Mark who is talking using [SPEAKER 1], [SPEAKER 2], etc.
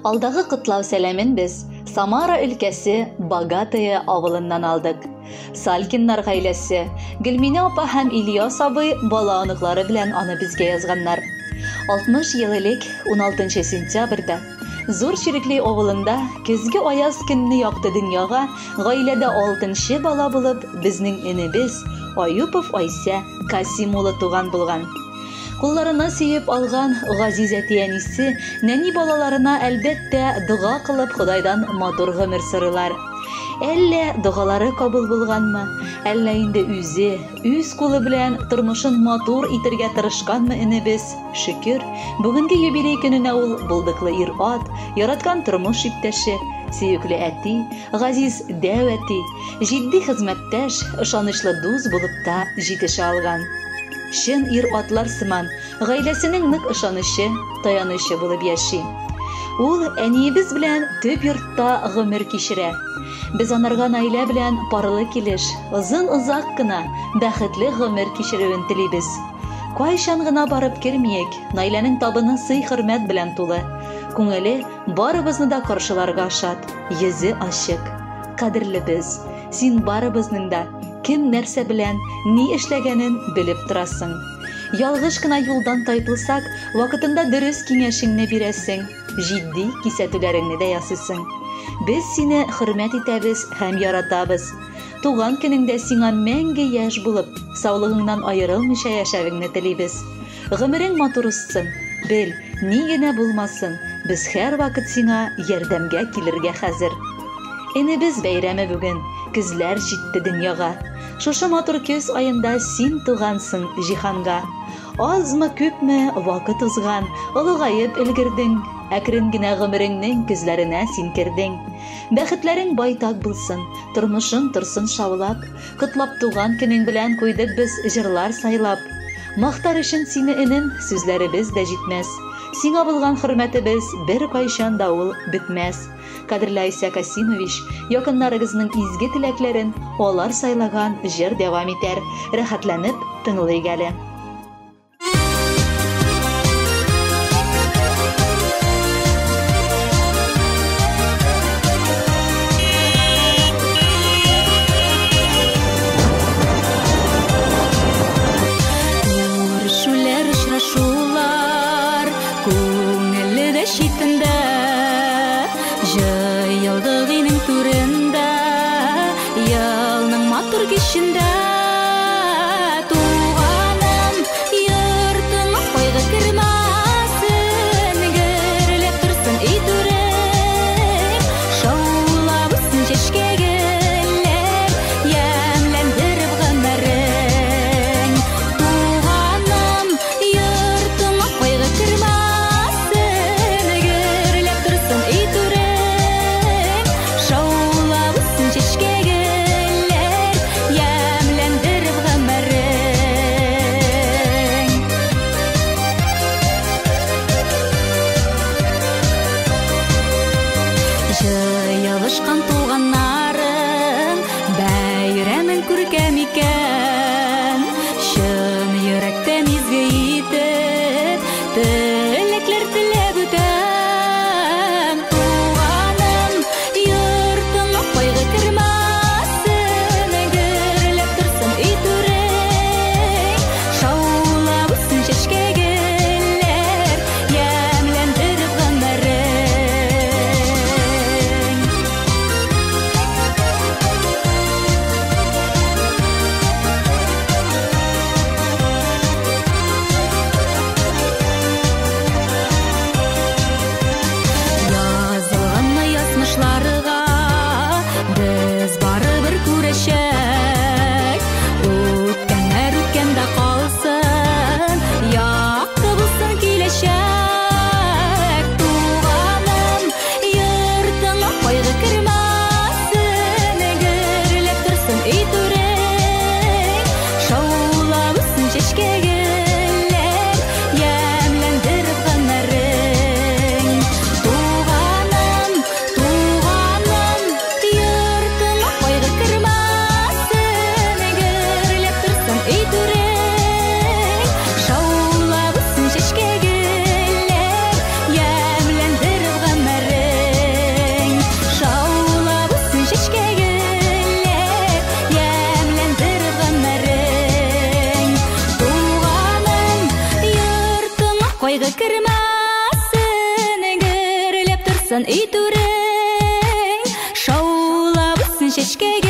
[SPEAKER 1] Алдағы құтлау сәлемін біз Самара өлкәсе Богатая авылынан алдық. Салкиннар ғаиләсе Гөлминә апа һәм Ильяс абый бала аныклары белән аны безгә язганнар. 60 ел элек 16 сентябрьдә Зур Чирекле авылында көзге аяз көнне якты дөньяга гаиләдә 6нчы бала булып безнең энебез Аюпов Айсә Касим улы туган булган. Кулларына сөеп алган газиз әтиәнисе нәни балаларына әлбәттә дуга кылып Худайдан матур гомер сорыйлар. Әллә дугалары кабул булганмы? Әллә инде үз кулы белән тормышын матур итәргә тырышканмы энебез? Шөкер, бүгенге юбилей көненә ул булдыклы ир-ат, яраткан тормыш иптәше, сөекле әти, газиз дәвәти, җитди хезмәттәш, ышанычлы дус булып та җитешә алган. Шын ир-атлар сыман, гаиләсенең нык ышанышы, таянышы булып яши. Ул әниебез белән төп йортта гомер кичерә. Без анарга Наилә белән парлы килеш, озын-озак кына бәхетле гомер кичерүен телибез. Кайчан гына барып кермиек, Наиләнең табыны сый-хөрмәт белән тулы. Күңеле барыбызны да каршыларга шат, йөзе ачык. Кадерлебез, син барыбызның да кем нәрсә белән ни эшләгәнен белеп торасың. Ялгыш кына юлдан тайпылсак, вакытында дөрес киңәшеңне бирәсең, җитди кисәтүләреңне дә ясыйсың. Без сине хөрмәт итәбез һәм яратабыз. Туган көнеңдә сиңа мәңге яшь булып, саулыгыңнан аерылмыйча яшәвеңне телибез. Гомерең матур үссен. Бел, ни генә булмасын, без һәр вакыт сиңа ярдәмгә килергә хәзер. Энебез бәйрәме бүген, көзләр җитте дөньяга. Шушы матур көз айында син тугансың җиһанга. Азмы күпме вакыт узган, олыгаеп өлгердең. Әкрен генә гомереңнең көзләренә син кердең. Бәхетләрең байтак булсын, тормышың торсын шаулап. Котлап туган көнең белән куйдык без җырлар сайлап. Мактар өчен сине энем, сүзләребез дә җитмәс. Сиңа булган хөрмәтебез бер кайчан да ул бетмәс. Кадерле Айсә Касимович, якыннарыгызның изге теләкләрен алар сайлаган җыр дәвам итәр. Рәхәтләнеп тыңлыйк әле.
[SPEAKER 2] Кешендә туганым, йортыңа кайгы кермәсен, гөрләп торсын үй түрем, шаулап үссен чәчкәгеләр, ямьләндереп гомерең. Туганым, йортыңа кайгы кермәсен, гөрләп торсын үй түрем, шаулап үссен чәчкәгеләр, tursun ey türeң, şaulap üstün şeşkege.